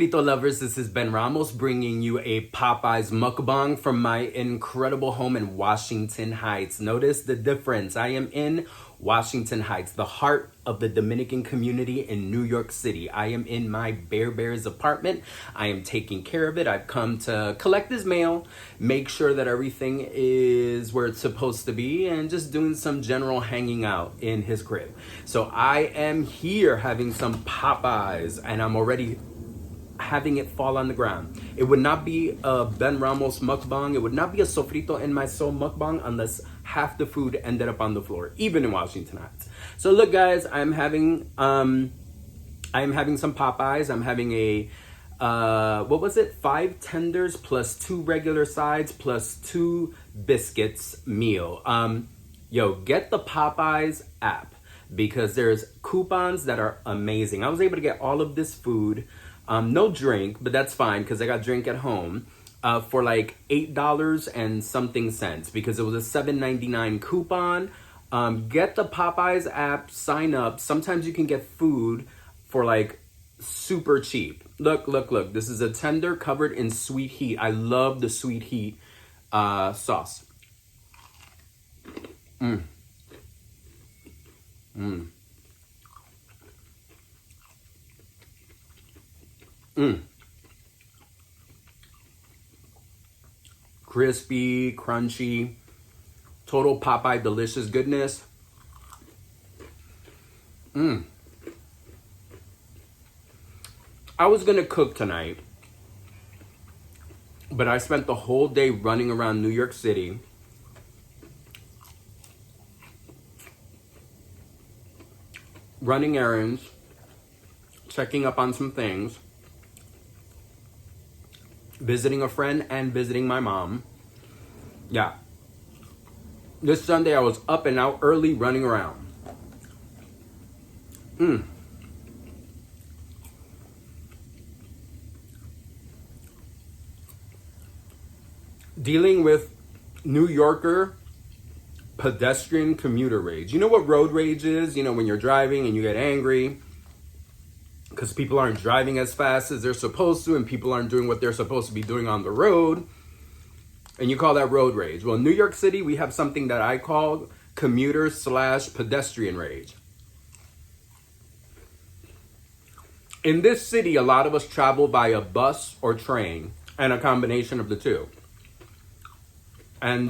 Sofrito Lovers, this is Ben Ramos bringing you a Popeyes mukbang from my incredible home in Washington Heights. Notice the difference. I am in Washington Heights, the heart of the Dominican community in New York City. I am in my Bears apartment. I am taking care of it. I've come to collect his mail, make sure that everything is where it's supposed to be, and just doing some general hanging out in his crib. So I am here having some Popeyes, and I'm already having it fall on the ground. It would not be a Ben Ramos mukbang. It would not be a Sofrito in my soul mukbang unless half the food ended up on the floor, even in Washington Heights. So look, guys, I'm having some Popeyes. I'm having a 5 tenders plus 2 regular sides plus 2 biscuits meal. Get the Popeyes app because there's coupons that are amazing. I was able to get all of this food. No drink, but that's fine because I got drink at home for like $8 and something cents because it was a $7.99 coupon. Get the Popeyes app, sign up. Sometimes you can get food for like super cheap. Look. This is a tender covered in sweet heat. I love the sweet heat sauce. Crispy, crunchy, total Popeye delicious goodness. I was gonna cook tonight, but I spent the whole day running around New York City. Running errands, checking up on some things, visiting a friend and visiting my mom. Yeah. This Sunday I was up and out early running around. Dealing with New Yorker pedestrian commuter rage. You know what road rage is? You know, when you're driving and you get angry because people aren't driving as fast as they're supposed to and people aren't doing what they're supposed to be doing on the road. And you call that road rage. Well, in New York City, we have something that I call commuter/pedestrian rage. In this city, a lot of us travel by a bus or train and a combination of the two. And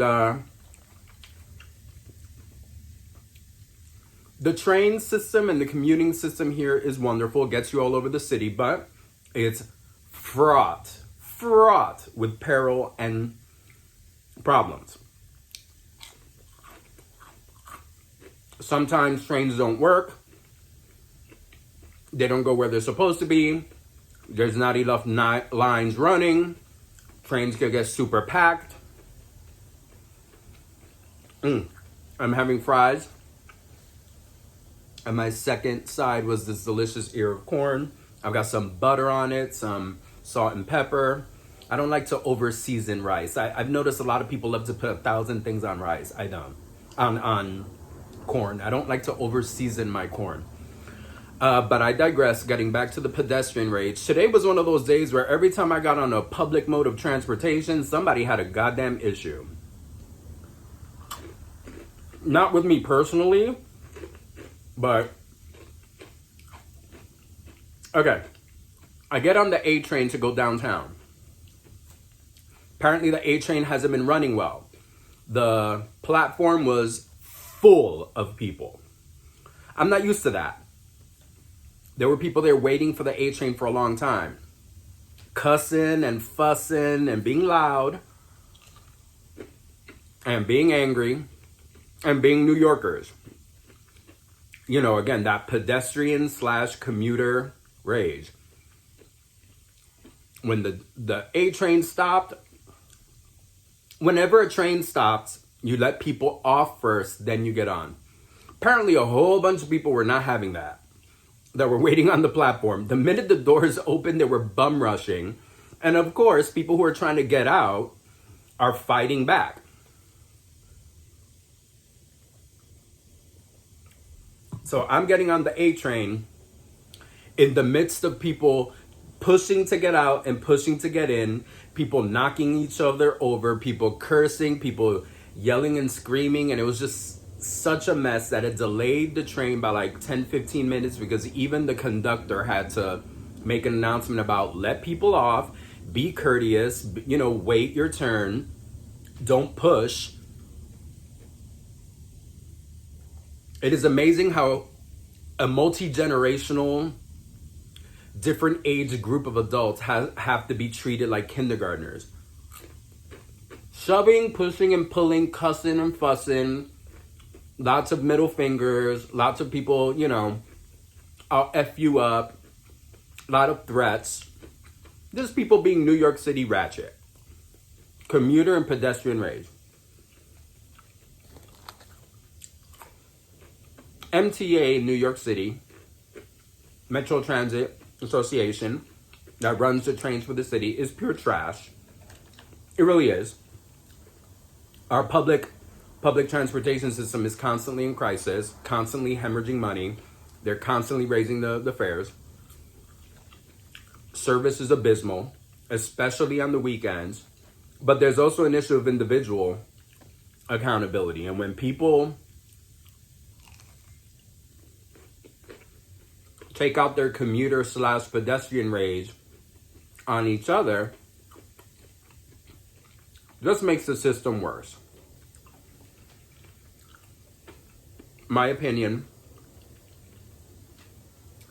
the train system and the commuting system here is wonderful. It gets you all over the city, but it's fraught with peril and problems. Sometimes trains don't work. They don't go where they're supposed to be. There's not enough lines running. Trains can get super packed. I'm having fries. And my second side was this delicious ear of corn. I've got some butter on it, some salt and pepper. I don't like to over season rice. I've noticed a lot of people love to put 1,000 things on rice. I don't. On corn. I don't like to over season my corn. But I digress, getting back to the pedestrian rage. Today was one of those days where every time I got on a public mode of transportation, somebody had a goddamn issue. Not with me personally, but okay. I get on the A train to go downtown. Apparently the A train hasn't been running well. The platform was full of people. I'm not used to that. There were people there waiting for the A train for a long time. Cussing and fussing and being loud and being angry and being New Yorkers. You know, again, that pedestrian/commuter rage. When the A train stopped, whenever a train stops, you let people off first, then you get on. Apparently, a whole bunch of people were not having that were waiting on the platform. The minute the doors opened, they were bum rushing. And of course, people who are trying to get out are fighting back. So I'm getting on the A train in the midst of people pushing to get out and pushing to get in, people knocking each other over, people cursing, people yelling and screaming, and it was just such a mess that it delayed the train by like 10-15 minutes because even the conductor had to make an announcement about let people off, be courteous, wait your turn, don't push. It is amazing how a multi-generational, different age group of adults have to be treated like kindergartners. Shoving, pushing, and pulling, cussing and fussing, lots of middle fingers, lots of people, I'll F you up, a lot of threats. Just people being New York City ratchet. Commuter and pedestrian rage. MTA, New York City, Metro Transit Association, that runs the trains for the city, is pure trash. It really is. Our public transportation system is constantly in crisis, constantly hemorrhaging money. They're constantly raising the fares. Service is abysmal, especially on the weekends. But there's also an issue of individual accountability. And when people take out their commuter / pedestrian rage on each other, just makes the system worse. My opinion,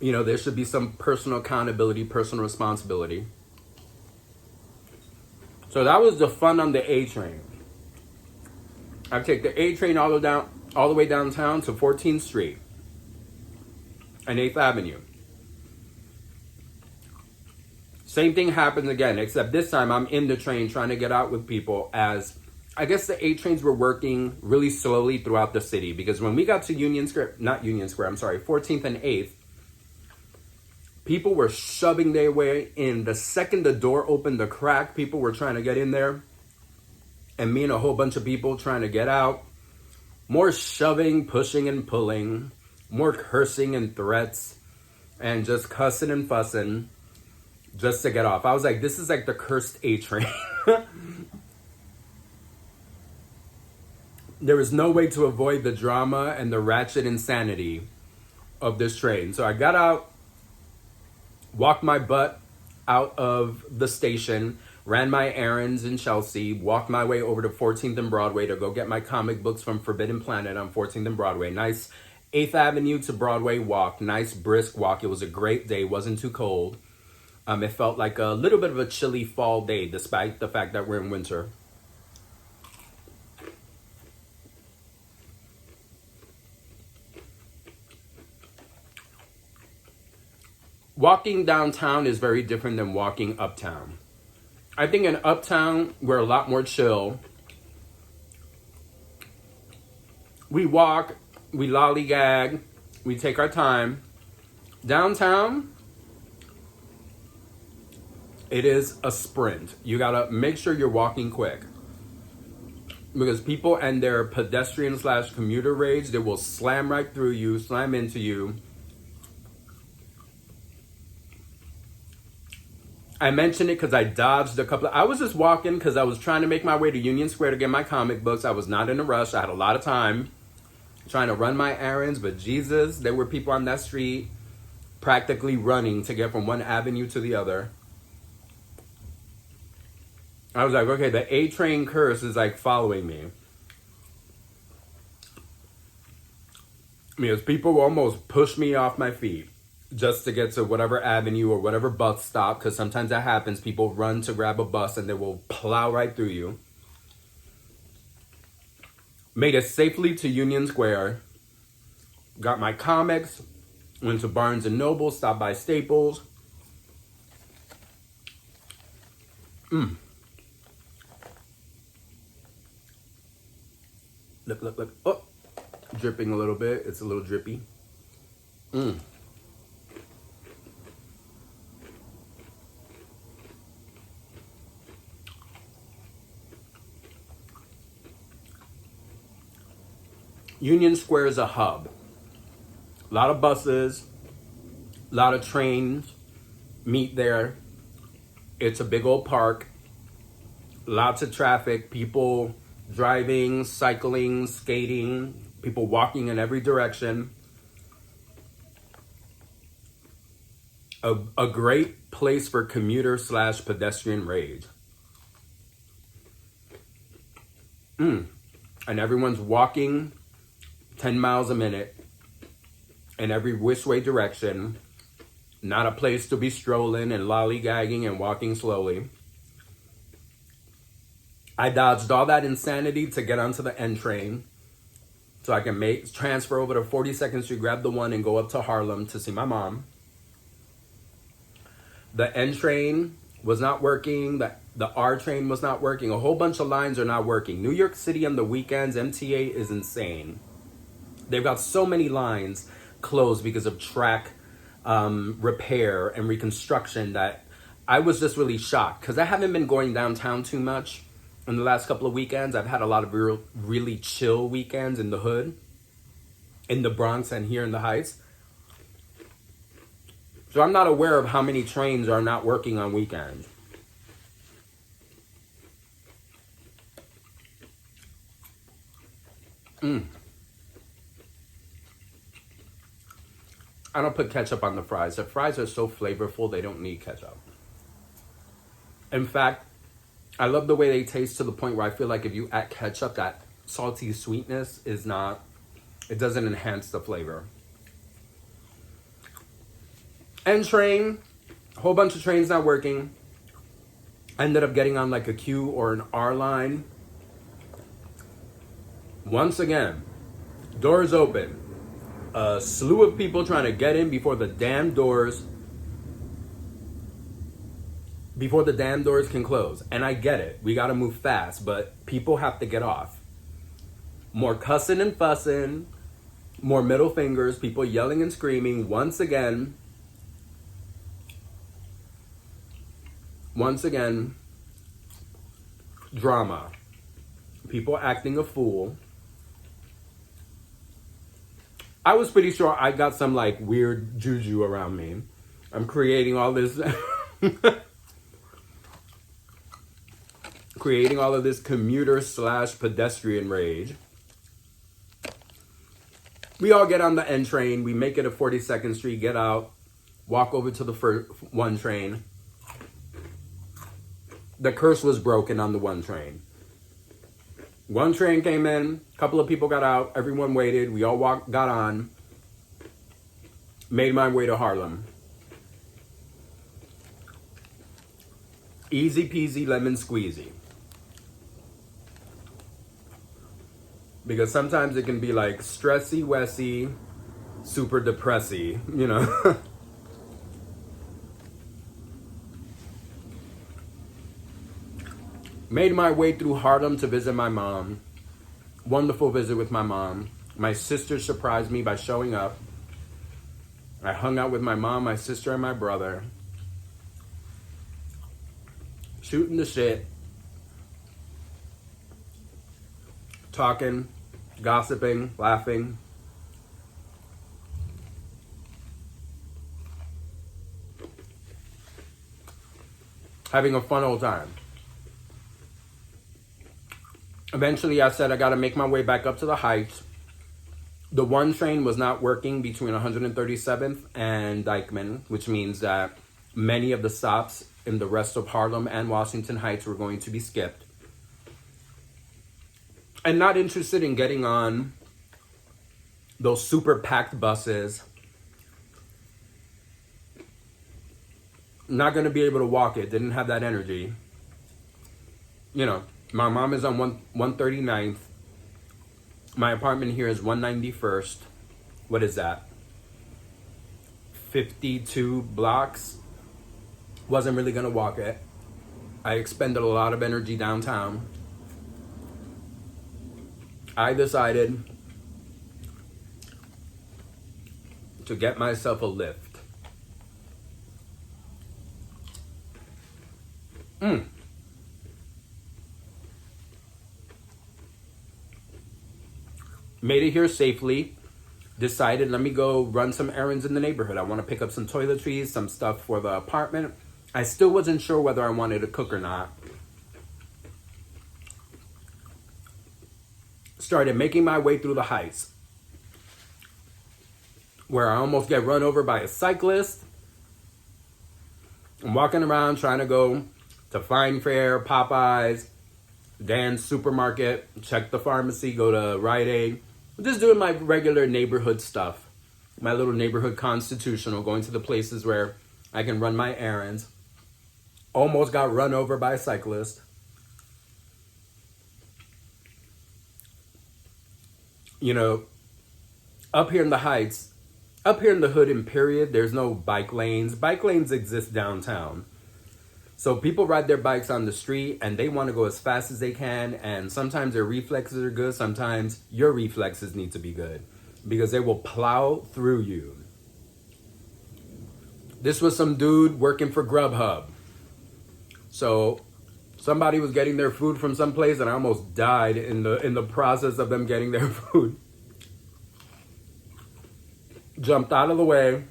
there should be some personal accountability, personal responsibility. So that was the fun on the A train. I take the A train all the way downtown to 14th Street and 8th Avenue. Same thing happens again, except this time I'm in the train trying to get out with people, as I guess the A trains were working really slowly throughout the city, because when we got to 14th and 8th, people were shoving their way in. The second the door opened the crack, people were trying to get in there. And me and a whole bunch of people trying to get out. More shoving, pushing, and pulling. More cursing and threats. And just cussing and fussing just to get off. I was like, this is like the cursed A train. There was no way to avoid the drama and the ratchet insanity of this train. So I got out, walked my butt out of the station, ran my errands in Chelsea, walked my way over to 14th and Broadway to go get my comic books from Forbidden Planet on 14th and Broadway. Nice 8th Avenue to Broadway walk, nice brisk walk. It was a great day, wasn't too cold. It felt like a little bit of a chilly fall day, despite the fact that we're in winter. Walking downtown is very different than walking uptown. I think in uptown, we're a lot more chill. We walk, we lollygag, we take our time. Downtown, it is a sprint. You gotta make sure you're walking quick. Because people and their pedestrian / commuter rage, they will slam right through you, slam into you. I mentioned it because I dodged a couple I was just walking because I was trying to make my way to Union Square to get my comic books. I was not in a rush. I had a lot of time trying to run my errands, but Jesus, there were people on that street practically running to get from one avenue to the other. I was like, okay, the A train curse is like following me. Because people will almost push me off my feet just to get to whatever avenue or whatever bus stop, because sometimes that happens. People run to grab a bus and they will plow right through you. Made it safely to Union Square. Got my comics. Went to Barnes & Noble. Stopped by Staples. Look. Oh, dripping a little bit. It's a little drippy. Union Square is a hub. A lot of buses, a lot of trains meet there. It's a big old park, lots of traffic, people driving, cycling, skating, people walking in every direction. A great place for commuter / pedestrian rage. And everyone's walking 10 miles a minute in every which way direction. Not a place to be strolling and lollygagging and walking slowly. I dodged all that insanity to get onto the N train so I can transfer over to 42nd Street, grab the one, and go up to Harlem to see my mom. The N train was not working. The R train was not working. A whole bunch of lines are not working. New York City on the weekends, MTA is insane. They've got so many lines closed because of track repair and reconstruction that I was just really shocked, because I haven't been going downtown too much in the last couple of weekends. I've had a lot of really chill weekends in the hood, in the Bronx and here in the Heights. So I'm not aware of how many trains are not working on weekends. I don't put ketchup on the fries. The fries are so flavorful, they don't need ketchup. In fact, I love the way they taste, to the point where I feel like if you add ketchup, that salty sweetness it doesn't enhance the flavor. N train, a whole bunch of trains not working. I ended up getting on like a Q or an R line. Once again, doors open. A slew of people trying to get in before the damn doors can close. And I get it. We got to move fast, but people have to get off. More cussing and fussing, more middle fingers, people yelling and screaming. Once again, drama. People acting a fool. I was pretty sure I got some like weird juju around me. I'm creating all this commuter / pedestrian rage. We all get on the N train. We make it to 42nd Street, get out, walk over to the first one train. The curse was broken on the one train. One train came in, a couple of people got out, everyone waited, we all got on, made my way to Harlem. Easy peasy lemon squeezy. Because sometimes it can be like stressy, wessy, super depressy, you know. Made my way through Harlem to visit my mom. Wonderful visit with my mom. My sister surprised me by showing up. I hung out with my mom, my sister, and my brother. Shooting the shit. Talking, gossiping, laughing. Having a fun old time. Eventually, I said I got to make my way back up to the Heights. The one train was not working between 137th and Dyckman, which means that many of the stops in the rest of Harlem and Washington Heights were going to be skipped. And not interested in getting on those super packed buses. Not going to be able to walk it. Didn't have that energy. You know. My mom is on 139th. My apartment here is 191st. What is that? 52 blocks. Wasn't really gonna walk it. I expended a lot of energy downtown. I decided to get myself a lift. Made it here safely. Decided, let me go run some errands in the neighborhood. I want to pick up some toiletries, some stuff for the apartment. I still wasn't sure whether I wanted to cook or not. Started making my way through the heights, where I almost get run over by a cyclist. I'm walking around trying to go to Fine Fare, Popeyes, Dan's Supermarket, check the pharmacy, go to Rite Aid. Just doing my regular neighborhood stuff. My little neighborhood constitutional, going to the places where I can run my errands. Almost got run over by a cyclist. You know, up here in the heights, up here in the hood and period, there's no bike lanes. Bike lanes exist downtown. So people ride their bikes on the street and they want to go as fast as they can. And sometimes their reflexes are good. Sometimes your reflexes need to be good because they will plow through you. This was some dude working for Grubhub. So somebody was getting their food from someplace and I almost died in the process of them getting their food. Jumped out of the way,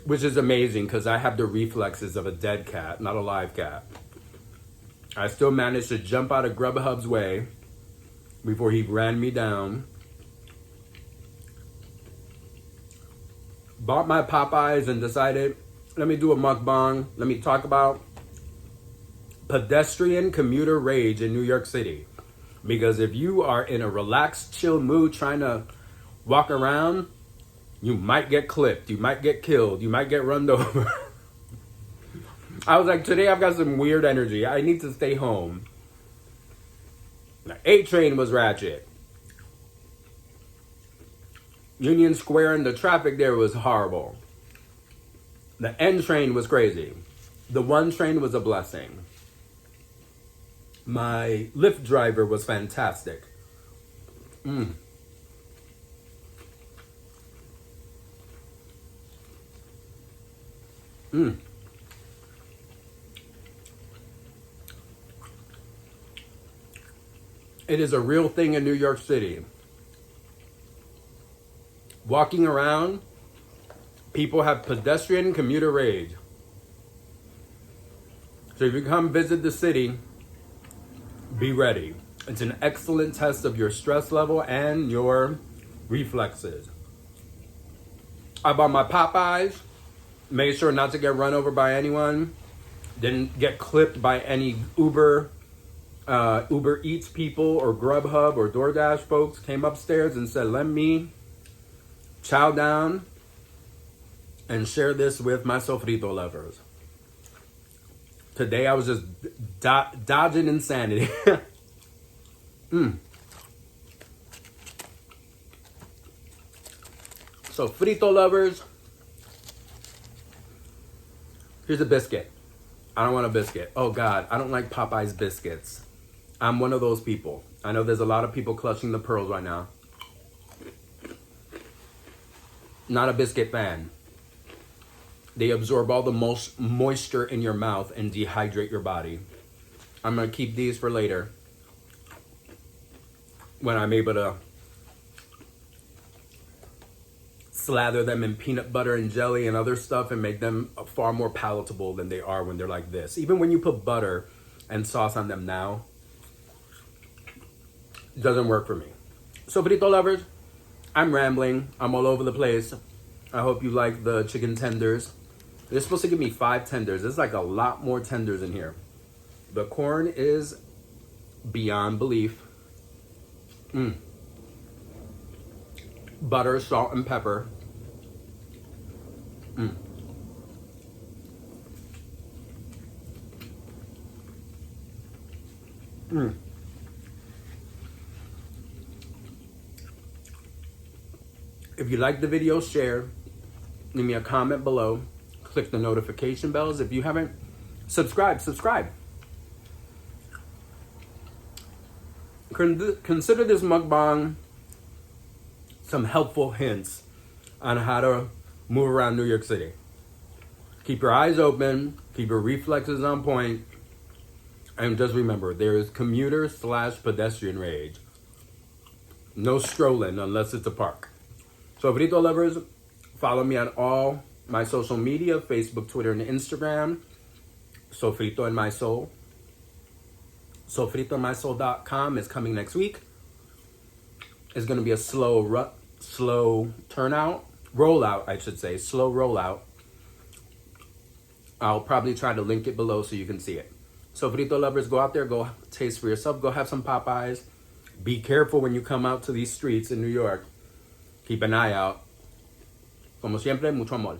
which is amazing because I have the reflexes of a dead cat, not a live cat. I still managed to jump out of Grubhub's way before he ran me down. Bought my Popeyes and decided, let me do a mukbang. Let me talk about pedestrian commuter rage in New York City. Because if you are in a relaxed, chill mood trying to walk around, you might get clipped. You might get killed. You might get run over. I was like, today I've got some weird energy. I need to stay home. The A train was ratchet. Union Square and the traffic there was horrible. The N train was crazy. The 1 train was a blessing. My Lyft driver was fantastic. It is a real thing in New York City. Walking around, people have pedestrian commuter rage. So if you come visit the city, be ready. It's an excellent test of your stress level and your reflexes. I bought my Popeyes, made sure not to get run over by anyone, didn't get clipped by any Uber Eats people or Grubhub or DoorDash folks. Came upstairs and said, let me chow down and share this with my Sofrito Lovers. Today I was just dodging insanity. Sofrito Lovers. Here's a biscuit. I don't want a biscuit. Oh God, I don't like Popeye's biscuits. I'm one of those people. I know there's a lot of people clutching the pearls right now. Not a biscuit fan. They absorb all the most moisture in your mouth and dehydrate your body. I'm gonna keep these for later, when I'm able to slather them in peanut butter and jelly and other stuff and make them far more palatable than they are when they're like this. Even when you put butter and sauce on them now, it doesn't work for me. So, Sofrito Lovers, I'm rambling. I'm all over the place. I hope you like the chicken tenders. They're supposed to give me 5 tenders. There's like a lot more tenders in here. The corn is beyond belief. Butter, salt, and pepper. If you like the video, share. Leave me a comment below. Click the notification bells. If you haven't, subscribe. Consider this mukbang some helpful hints on how to move around New York City. Keep your eyes open, keep your reflexes on point, and just remember, there is commuter/pedestrian rage. No strolling unless it's a park. So, Sofrito Lovers, follow me on all My social media, Facebook, Twitter, and Instagram, Sofrito and My Soul. SofritoandMySoul.com is coming next week. It's going to be a slow rollout, I should say, slow rollout. I'll probably try to link it below so you can see it. Sofrito lovers, go out there, go taste for yourself, go have some Popeyes. Be careful when you come out to these streets in New York. Keep an eye out. Como siempre, mucho amor.